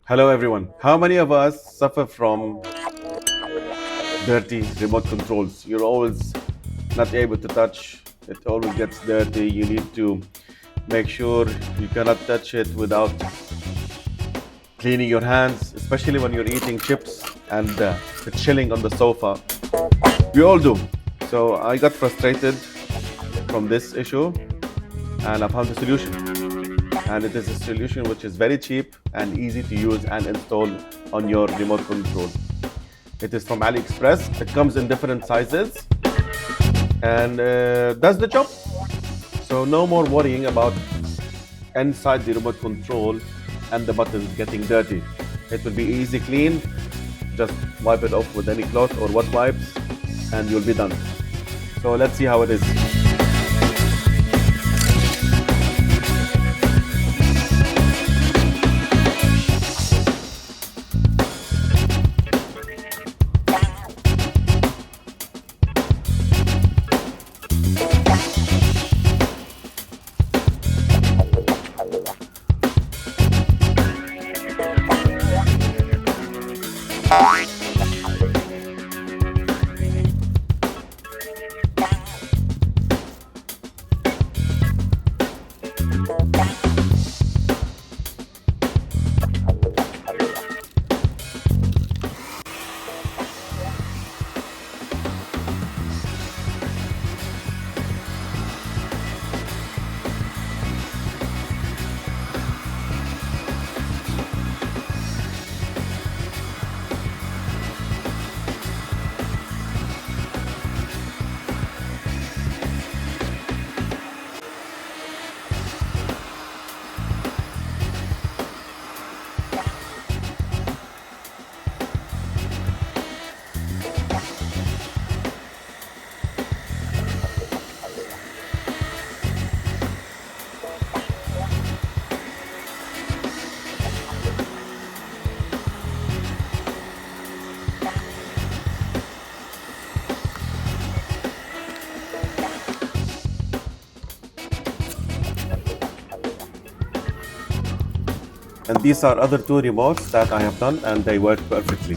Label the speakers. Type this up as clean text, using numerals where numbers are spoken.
Speaker 1: Hello everyone. How many of us suffer from dirty remote controls? You're always not able to touch. It always gets dirty. You need to make sure you cannot touch it without cleaning your hands, especially when you're eating chips and chilling on the sofa. We all do. So I got frustrated from this issue and I found a solution. And it is a solution which is very cheap and easy to use and install on your remote control. It is from AliExpress. It comes in different sizes and does the job. So no more worrying about inside the remote control and the buttons getting dirty. It will be easy clean. Just wipe it off with any cloth or wet wipes and you'll be done. So let's see how it is. And these are other two remotes that I have done and they work perfectly.